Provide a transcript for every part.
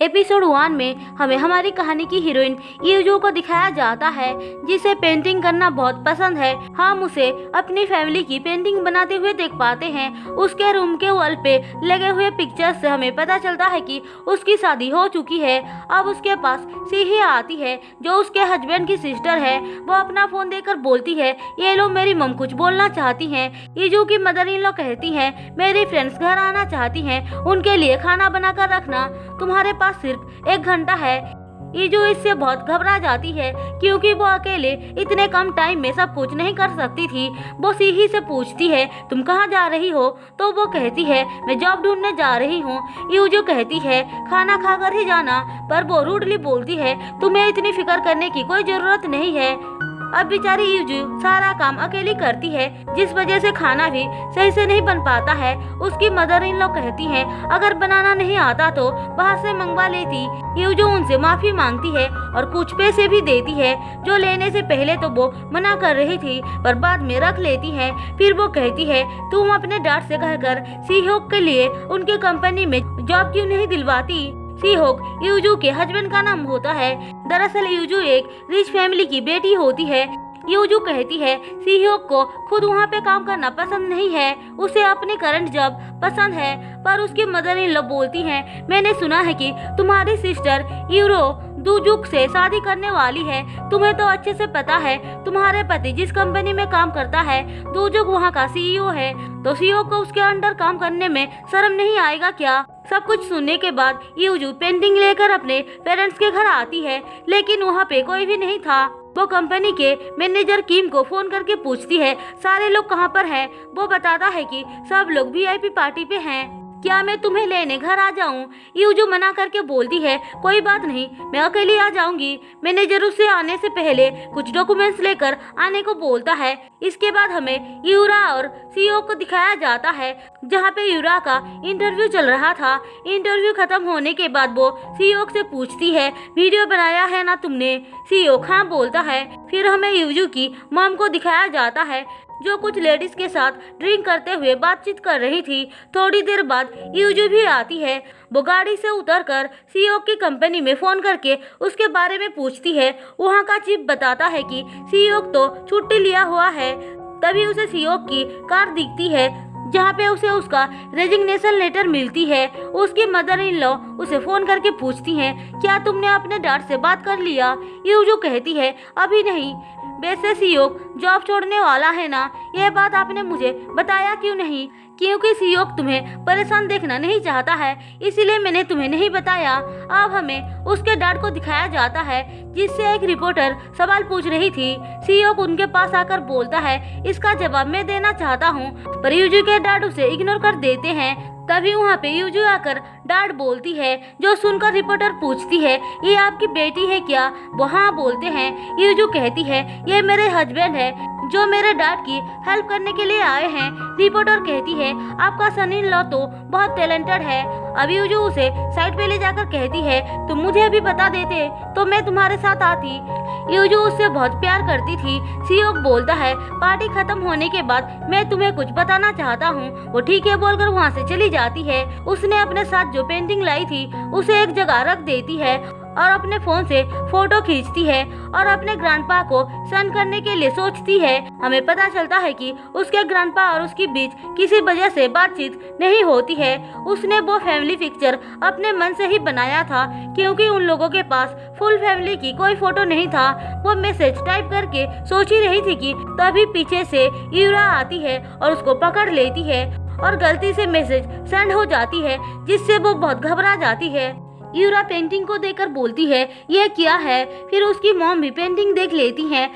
Episode 1 में हमें हमारी कहानी की हीरोइन यूजू को दिखाया जाता है, जिसे पेंटिंग करना बहुत पसंद है। हम उसे अपनी फैमिली की पेंटिंग बनाते हुए देख पाते हैं। उसके रूम के वॉल पे लगे हुए पिक्चर्स से हमें पता चलता है कि उसकी शादी हो चुकी है। अब उसके पास सीही आती है जो उसके हस्बैंड की सिस्टर है। वो अपना फोन देकर बोलती है, ये लो मेरी मम कुछ बोलना चाहती हैं। यूजू की मदर इन लॉ कहती हैं, मेरी फ्रेंड्स घर आना चाहती हैं, उनके लिए खाना बनाकर रखना, तुम्हारे पास सिर्फ 1 घंटा है। यूजू इससे बहुत घबरा जाती है क्योंकि वो अकेले इतने कम टाइम में सब कुछ नहीं कर सकती थी। वो सीही से पूछती है, तुम कहाँ जा रही हो? तो वो कहती है, मैं जॉब ढूंढने जा रही हूँ। यूजू कहती है, खाना खाकर ही जाना, पर वो रूडली बोलती है, तुम्हें इतनी फिक्र करने की कोई जरूरत नहीं है। अब बेचारी यूजू सारा काम अकेली करती है, जिस वजह से खाना भी सही से नहीं बन पाता है। उसकी मदर इन लॉ कहती हैं, अगर बनाना नहीं आता तो बाहर से मंगवा लेती। यूजू उनसे माफी मांगती है और कुछ पैसे भी देती है, जो लेने से पहले तो वो मना कर रही थी पर बाद में रख लेती है। फिर वो कहती है, तुम अपने डैड से कहकर सीहोक के लिए उनकी कंपनी में जॉब क्यों नहीं दिलवाती? सीहोक यूजू के हस्बैंड का नाम होता है। दरअसल यूजू एक रिच फैमिली की बेटी होती है। यूजू कहती है, सीहोक को खुद वहाँ पे काम करना पसंद नहीं है, उसे अपनी करंट जॉब पसंद है। पर उसकी मदर इन लॉ बोलती हैं, मैंने सुना है कि तुम्हारी सिस्टर यूरो दूजुक से शादी करने वाली है। तुम्हें तो अच्छे से पता है, तुम्हारे पति जिस कंपनी में काम करता है, दूजुक वहाँ का सीईओ है, तो सीईओ को उसके अंडर काम करने में शर्म नहीं आएगा क्या? सब कुछ सुनने के बाद यूजू पेंटिंग लेकर अपने पेरेंट्स के घर आती है, लेकिन वहाँ पे कोई भी नहीं था। वो कंपनी के मैनेजर किम को फोन करके पूछती है, सारे लोग कहाँ पर हैं? वो बताता है कि सब लोग वीआईपी पार्टी पे हैं। क्या मैं तुम्हें लेने घर आ जाऊं? यूजू मना करके बोलती है, कोई बात नहीं, मैं अकेली आ जाऊंगी। मैनेजर उससे आने से पहले कुछ डॉक्यूमेंट्स लेकर आने को बोलता है। इसके बाद हमें यूरा और सीओ को दिखाया जाता है, जहां पे यूरा का इंटरव्यू चल रहा था। इंटरव्यू खत्म होने के बाद वो सीओ से पूछती है, वीडियो बनाया है ना तुमने? सीओ हाँ बोलता है। फिर हमें यूजू की मॉम को दिखाया जाता है, जो कुछ लेडीज के साथ ड्रिंक करते हुए बातचीत कर रही थी। थोड़ी देर बाद यूजू भी आती है। वो गाड़ी से उतरकर सीईओ की कंपनी में फोन करके उसके बारे में पूछती है। वहाँ का चीफ बताता है कि सीईओ तो छुट्टी लिया हुआ है। तभी उसे सीईओ की कार दिखती है, जहाँ पे उसे उसका रेजिग्नेशन लेटर मिलती है। उसकी मदर इन लॉ उसे फोन करके पूछती हैं, क्या तुमने अपने डैड से बात कर लिया? यूजू कहती है, अभी नहीं। वैसे सीईओ जॉब छोड़ने वाला है ना, यह बात आपने मुझे बताया क्यों नहीं? क्योंकि सीईओ तुम्हें परेशान देखना नहीं चाहता है, इसीलिए मैंने तुम्हें नहीं बताया। अब हमें उसके डैड को दिखाया जाता है, जिससे एक रिपोर्टर सवाल पूछ रही थी। सीईओ उनके पास आकर बोलता है, इसका जवाब मैं देना चाहता हूँ, पर यूजू के डैड उसे इग्नोर कर देते हैं। तभी वहाँ पे यूजू आकर डैड बोलती है, जो सुनकर रिपोर्टर पूछती है, ये आपकी बेटी है क्या? वो हाँ बोलते हैं। यूजू कहती है, ये मेरे हस्बैंड है, जो मेरे डैड की हेल्प करने के लिए आए हैं। रिपोर्टर कहती है, आपका सन इन लॉ तो बहुत टैलेंटेड है। अब यूजू उसे साइड पे ले जाकर कहती है, तुम मुझे अभी बता देते तो मैं तुम्हारे साथ आती। यूजू उससे बहुत प्यार करती थी। सीओ बोलता है, पार्टी खत्म होने के बाद मैं तुम्हें कुछ बताना चाहता हूँ। वो ठीक है बोलकर वहाँ से चली जाती है। उसने अपने साथ जो पेंटिंग लाई थी उसे एक जगह रख देती है और अपने फोन से फोटो खींचती है और अपने ग्रैंडपा को सेंड करने के लिए सोचती है। हमें पता चलता है कि उसके ग्रैंडपा और उसके बीच किसी वजह से बातचीत नहीं होती है। उसने वो फैमिली पिक्चर अपने मन से ही बनाया था, क्योंकि उन लोगों के पास फुल फैमिली की कोई फोटो नहीं था। वो मैसेज टाइप करके सोच ही रही थी कि तभी पीछे से यूरा आती है और उसको पकड़ लेती है और गलती से मैसेज सेंड हो जाती है, जिससे वो बहुत घबरा जाती है। यूरा पेंटिंग को देखकर बोलती है, ये क्या है? फिर उसकी मॉम भी पेंटिंग देख लेती हैं,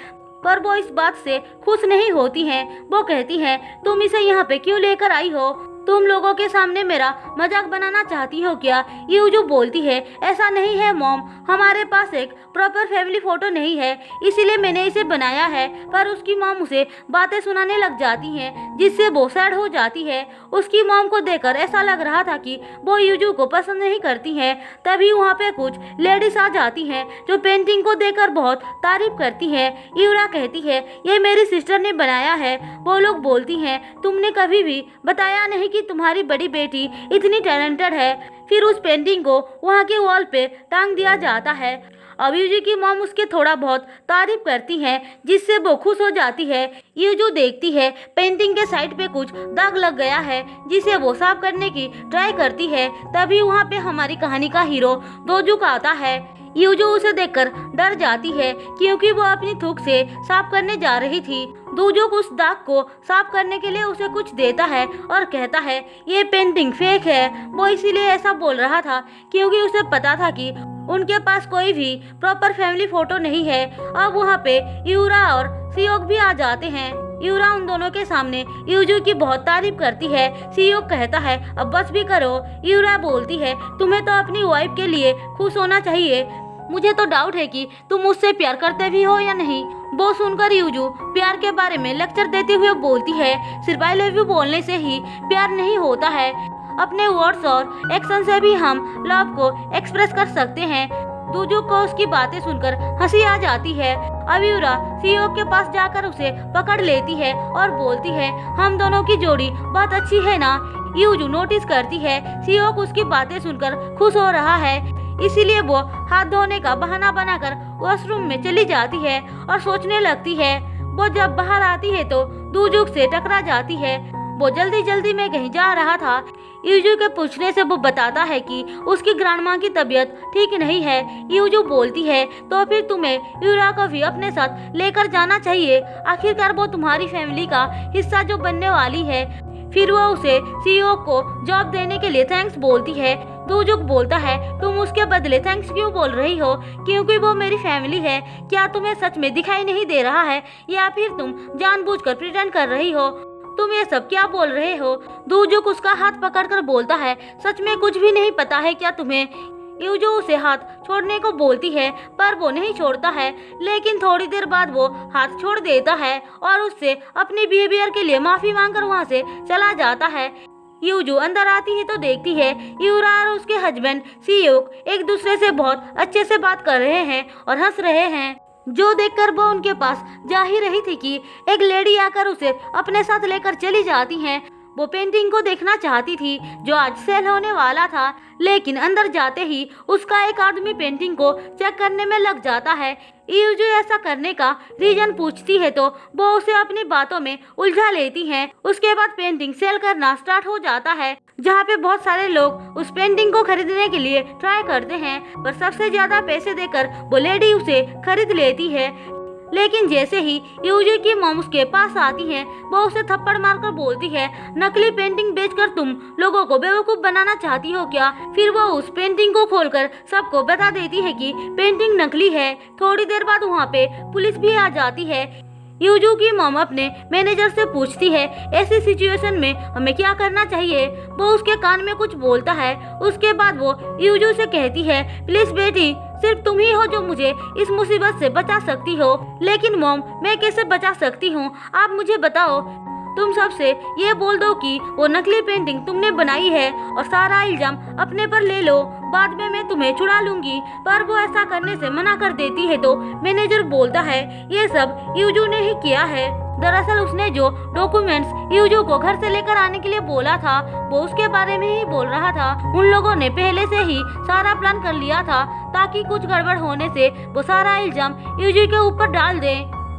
पर वो इस बात से खुश नहीं होती हैं। वो कहती हैं, तुम इसे यहाँ पे क्यों लेकर आई हो? तुम लोगों के सामने मेरा मजाक बनाना चाहती हो क्या? यूजू बोलती है, ऐसा नहीं है मॉम, हमारे पास एक प्रॉपर फैमिली फोटो नहीं है, इसीलिए मैंने इसे बनाया है। पर उसकी मॉम उसे बातें सुनाने लग जाती हैं, जिससे वो सैड हो जाती है। उसकी मॉम को देखकर ऐसा लग रहा था कि वो यूजू को पसंद नहीं करती हैं। तभी वहाँ पे कुछ लेडीज आ जाती हैं, जो पेंटिंग को देखकर बहुत तारीफ करती हैं। यूरा कहती है, ये मेरी सिस्टर ने बनाया है। वो लोग बोलती हैं, तुमने कभी भी बताया नहीं कि तुम्हारी बड़ी बेटी इतनी टैलेंटेड है। फिर उस पेंटिंग को वहाँ के वॉल पे टांग दिया जाता है। अब यूजू की मॉम उसके थोड़ा बहुत तारीफ करती हैं, जिससे वो खुश हो जाती है। यूजू देखती है पेंटिंग के साइड पे कुछ दाग लग गया है, जिसे वो साफ करने की ट्राई करती है। तभी वहाँ पे हमारी कहानी का हीरो दोजुक आता है। यूजू उसे देखकर डर जाती है, क्योंकि वो अपनी थूक से साफ करने जा रही थी। दोजुक उस दाग को साफ करने के लिए उसे कुछ देता है और कहता है ये पेंटिंग फेक है। वो इसीलिए ऐसा बोल रहा था क्योंकि उसे पता था कि उनके पास कोई भी प्रॉपर फैमिली फोटो नहीं है। अब वहाँ पे यूरा और सियोक भी आ जाते हैं। यूरा उन दोनों के सामने यूजू की बहुत तारीफ करती है। सियोक कहता है अब बस भी करो। यूरा बोलती है तुम्हें तो अपनी वाइफ के लिए खुश होना चाहिए। मुझे तो डाउट है कि तुम मुझसे प्यार करते भी हो या नहीं। वो सुनकर यूजू प्यार के बारे में लेक्चर देते हुए बोलती है सिर्फ आई लव यू बोलने से ही प्यार नहीं होता है, अपने वर्ड्स और एक्शन से भी हम लव को एक्सप्रेस कर सकते हैं। दोजो को उसकी बातें सुनकर हंसी आ जाती है। अब यूरा सियोक के पास जाकर उसे पकड़ लेती है और बोलती है हम दोनों की जोड़ी बहुत अच्छी है ना। यूजू नोटिस करती है सियोक उसकी बातें सुनकर खुश हो रहा है, इसीलिए वो हाथ धोने का बहाना बनाकर वॉशरूम में चली जाती है और सोचने लगती है। वो जब बाहर आती है तो दोजुक से टकरा जाती है। वो जल्दी जल्दी में कहीं जा रहा था। यूजू के पूछने से वो बताता है कि उसकी ग्रैंडमा की तबीयत ठीक नहीं है। यूजू बोलती है तो फिर तुम्हें यूरा को भी अपने साथ लेकर जाना चाहिए, आखिरकार वो तुम्हारी फैमिली का हिस्सा जो बनने वाली है। फिर वो उसे सीईओ को जॉब देने के लिए थैंक्स बोलती है। दोजुक बोलता है तुम उसके बदले थैंक्स क्यों बोल रही हो, क्योंकि वो मेरी फैमिली है। क्या तुम्हें सच में दिखाई नहीं दे रहा है या फिर तुम जानबूझकर प्रिटेंड कर रही हो? तुम ये सब क्या बोल रहे हो? दोजुक उसका हाथ पकड़कर बोलता है सच में कुछ भी नहीं पता है क्या तुम्हें? यूजू उसे हाथ छोड़ने को बोलती है पर वो नहीं छोड़ता है, लेकिन थोड़ी देर बाद वो हाथ छोड़ देता है और उससे अपने बिहेवियर के लिए माफी मांगकर वहाँ से चला जाता है। यूजू अंदर आती है तो देखती है यूरा और उसके हस्बैंड सियोक एक दूसरे से बहुत अच्छे से बात कर रहे हैं और हंस रहे हैं, जो देखकर वो उनके पास जा ही रही थी कि एक लेडी आकर उसे अपने साथ लेकर चली जाती है। वो पेंटिंग को देखना चाहती थी जो आज सेल होने वाला था, लेकिन अंदर जाते ही उसका एक आदमी पेंटिंग को चेक करने में लग जाता है। यूजू ऐसा करने का रीजन पूछती है तो वो उसे अपनी बातों में उलझा लेती है। उसके बाद पेंटिंग सेल करना स्टार्ट हो जाता है, जहाँ पे बहुत सारे लोग उस पेंटिंग को खरीदने के लिए ट्राई करते हैं, पर सबसे ज्यादा पैसे देकर वो लेडी उसे खरीद लेती है। लेकिन जैसे ही यूजू की मॉम उसके पास आती है वो उसे थप्पड़ मारकर बोलती है नकली पेंटिंग बेचकर तुम लोगों को बेवकूफ बनाना चाहती हो क्या? फिर वो उस पेंटिंग को खोलकर सबको बता देती है कि पेंटिंग नकली है। थोड़ी देर बाद वहाँ पे पुलिस भी आ जाती है। यूजू की मॉम अपने मैनेजर से पूछती है ऐसी सिचुएशन में हमें क्या करना चाहिए। वो उसके कान में कुछ बोलता है। उसके बाद वो यूजू से कहती है प्लीज बेटी, सिर्फ तुम ही हो जो मुझे इस मुसीबत से बचा सकती हो। लेकिन मॉम मैं कैसे बचा सकती हूँ, आप मुझे बताओ। तुम सबसे ये बोल दो कि वो नकली पेंटिंग तुमने बनाई है और सारा इल्जाम अपने पर ले लो, बाद में मैं तुम्हें छुड़ा लूंगी। पर वो ऐसा करने से मना कर देती है तो मैनेजर बोलता है ये सब यूजू ने ही किया है। दरअसल उसने जो डॉक्यूमेंट्स यूजू को घर से लेकर आने के लिए बोला था वो उसके बारे में ही बोल रहा था। उन लोगों ने पहले से ही सारा प्लान कर लिया था ताकि कुछ गड़बड़ होने से वो सारा इल्जाम यूजू के ऊपर डाल दे।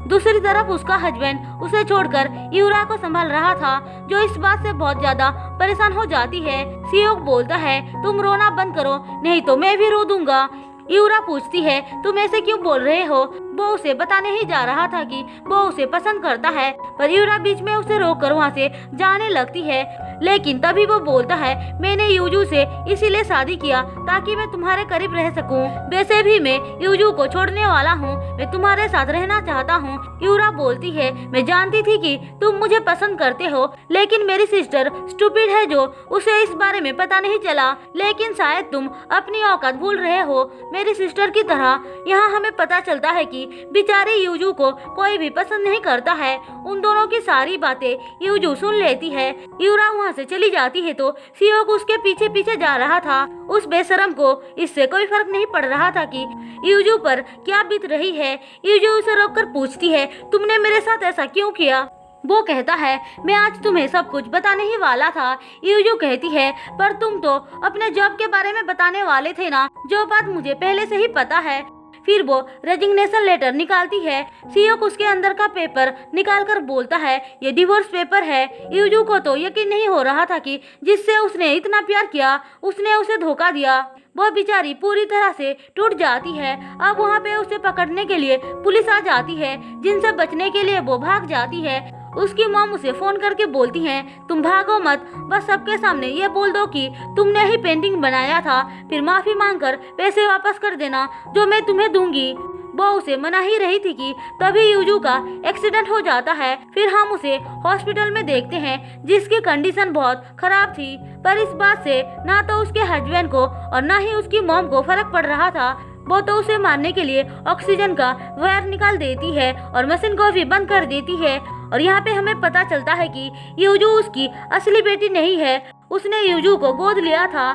दूसरी तरफ उसका हस्बैंड उसे छोड़कर यूरा को संभाल रहा था, जो इस बात से बहुत ज्यादा परेशान हो जाती है। सियोक बोलता है तुम रोना बंद करो नहीं तो मैं भी रो दूंगा। यूरा पूछती है तुम ऐसे क्यों बोल रहे हो? वो उसे बताने ही जा रहा था कि वो उसे पसंद करता है, पर यूरा बीच में उसे रोककर वहाँ से जाने लगती है। लेकिन तभी वो बोलता है मैंने यूजू से इसीलिए शादी किया ताकि मैं तुम्हारे करीब रह सकूं। वैसे भी मैं यूजू को छोड़ने वाला हूँ, मैं तुम्हारे साथ रहना चाहता हूँ। यूरा बोलती है मैं जानती थी कि तुम मुझे पसंद करते हो, लेकिन मेरी सिस्टर स्टूपिड है जो उसे इस बारे में पता नहीं चला। लेकिन शायद तुम अपनी औकात भूल रहे हो मेरी सिस्टर की तरह। यहाँ हमें पता चलता है कि बेचारे यूजू को कोई भी पसंद नहीं करता है। उन दोनों की सारी बातें यूजू सुन लेती है। यूरा वहाँ से चली जाती है तो सियोक उसके पीछे पीछे जा रहा था। उस बेशरम को इससे कोई फर्क नहीं पड़ रहा था कि यूजू पर क्या बीत रही है। यूजू उसे रोककर पूछती है तुमने मेरे साथ ऐसा क्यों किया? वो कहता है मैं आज तुम्हें सब कुछ बताने ही वाला था। यूजू कहती है पर तुम तो अपने जॉब के बारे में बताने वाले थे ना, जो बात मुझे पहले से ही पता है। फिर वो रेजिग्नेशन लेटर निकालती है। सियोक उसके अंदर का पेपर निकालकर बोलता है ये डिवोर्स पेपर है। यूजू को तो यकीन नहीं हो रहा था कि जिससे उसने इतना प्यार किया उसने उसे धोखा दिया। वह बेचारी पूरी तरह से टूट जाती है। अब वहाँ पे उसे पकड़ने के लिए पुलिस आ जाती है, जिनसे बचने के लिए वो भाग जाती है। उसकी मॉम उसे फोन करके बोलती हैं तुम भागो मत, बस सबके सामने ये बोल दो कि तुमने ही पेंटिंग बनाया था, फिर माफी मांगकर पैसे वापस कर देना जो मैं तुम्हें दूंगी। वो उसे मना ही रही थी कि तभी यूजू का एक्सीडेंट हो जाता है। फिर हम उसे हॉस्पिटल में देखते हैं जिसकी कंडीशन बहुत खराब थी, पर इस बात से ना तो उसके हस्बैंड को और ना ही उसकी मॉम को फर्क पड़ रहा था। वो तो उसे मारने के लिए ऑक्सीजन का वायर निकाल देती है और मशीन को भी बंद कर देती है। और यहाँ पे हमें पता चलता है कि यूजू उसकी असली बेटी नहीं है, उसने यूजू को गोद लिया था।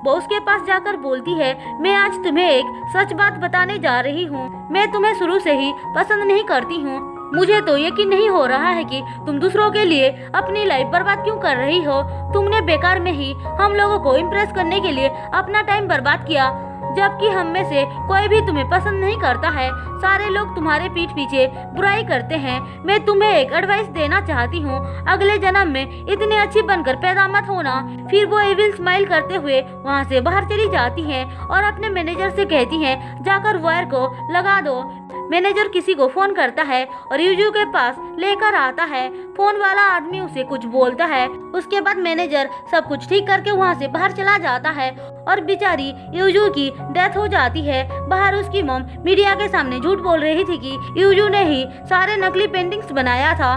वो उसके पास जाकर बोलती है मैं आज तुम्हें एक सच बात बताने जा रही हूँ, मैं तुम्हें शुरू से ही पसंद नहीं करती हूँ। मुझे तो यकीन नहीं हो रहा है कि तुम दूसरों के लिए अपनी लाइफ बर्बाद क्यों कर रही हो। तुमने बेकार में ही हम लोगों को इम्प्रेस करने के लिए अपना टाइम बर्बाद किया, जबकि हम में से कोई भी तुम्हें पसंद नहीं करता है। सारे लोग तुम्हारे पीठ पीछे बुराई करते हैं। मैं तुम्हें एक एडवाइस देना चाहती हूँ, अगले जन्म में इतनी अच्छी बनकर पैदा मत होना। फिर वो एविल स्माइल करते हुए वहाँ से बाहर चली जाती है और अपने मैनेजर से कहती है जाकर वायर को लगा दो। मैनेजर किसी को फोन करता है और यूजू के पास लेकर आता है। फोन वाला आदमी उसे कुछ बोलता है, उसके बाद मैनेजर सब कुछ ठीक करके वहाँ से बाहर चला जाता है और बेचारी यूजू की डेथ हो जाती है। बाहर उसकी मॉम मीडिया के सामने झूठ बोल रही थी कि यूजू ने ही सारे नकली पेंटिंग्स बनाया था।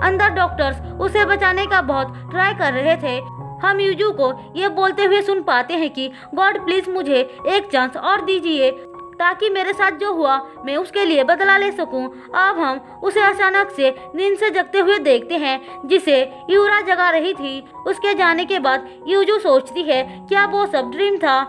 अंदर डॉक्टर्स उसे बचाने का बहुत ट्राई कर रहे थे। हम यूजू को ये बोलते हुए सुन पाते हैं कि गॉड प्लीज मुझे एक चांस और दीजिए ताकि मेरे साथ जो हुआ मैं उसके लिए बदला ले सकूं। अब हम उसे अचानक से नींद से जगते हुए देखते हैं जिसे यूरा जगा रही थी। उसके जाने के बाद यूजू सोचती है क्या वो सब ड्रीम था।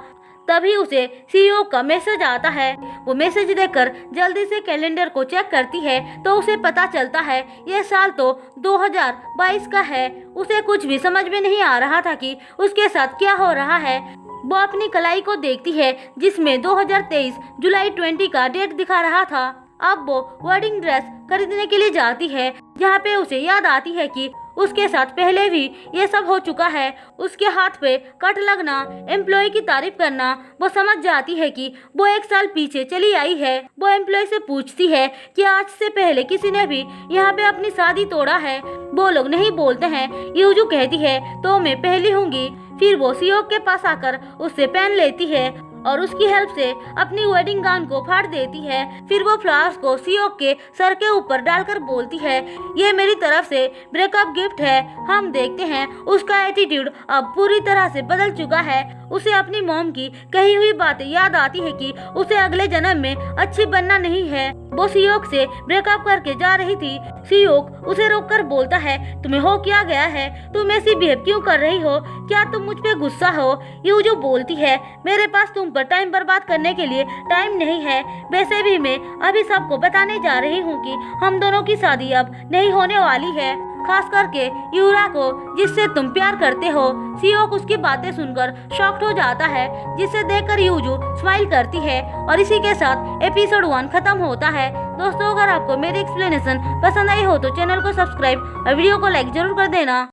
तभी उसे सीईओ का मैसेज आता है। वो मैसेज देखकर जल्दी से कैलेंडर को चेक करती है तो उसे पता चलता है ये साल तो 2022 का है। उसे कुछ भी समझ में नहीं आ रहा था कि उसके साथ क्या हो रहा है। वो अपनी कलाई को देखती है जिसमें 2023 जुलाई 20 का डेट दिखा रहा था। अब वो वेडिंग ड्रेस खरीदने के लिए जाती है, जहाँ पे उसे याद आती है कि उसके साथ पहले भी ये सब हो चुका है। उसके हाथ पे कट लगना, एम्प्लॉय की तारीफ करना, वो समझ जाती है कि वो एक साल पीछे चली आई है। वो एम्प्लॉय से पूछती है कि आज से पहले किसी ने भी यहाँ पे अपनी शादी तोड़ा है। वो लोग नहीं बोलते हैं। यूजू कहती है तो मैं पहली होंगी। फिर वो सीईओ के पास आकर उससे पेन लेती है और उसकी हेल्प से अपनी वेडिंग गाउन को फाड़ देती है। फिर वो फ्लावर्स को सीईओ के सर के ऊपर डालकर बोलती है ये मेरी तरफ से ब्रेकअप गिफ्ट है। हम देखते हैं उसका एटीट्यूड अब पूरी तरह से बदल चुका है। उसे अपनी मॉम की कही हुई बातें याद आती है कि उसे अगले जन्म में अच्छी बनना नहीं है। वो सीईओ से ब्रेकअप करके जा रही थी। सीईओ उसे रोककर बोलता है तुम्हें हो क्या गया है, तुम ऐसी बिहेव क्यों कर रही हो, क्या तुम मुझ पे गुस्सा हो। यूजू बोलती है मेरे पास तुम पर टाइम बर्बाद करने के लिए टाइम नहीं है। वैसे भी मैं अभी सबको बताने जा रही हूँ कि हम दोनों की शादी अब नहीं होने वाली है, खास करके यूरा को जिससे तुम प्यार करते हो। सीईओ उसकी बातें सुनकर शॉक्ड हो जाता है, जिसे देखकर यूजू स्माइल करती है और इसी के साथ एपिसोड 1 खत्म होता है। दोस्तों अगर आपको मेरी एक्सप्लेनेशन पसंद आई हो तो चैनल को सब्सक्राइब और वीडियो को लाइक जरूर कर देना।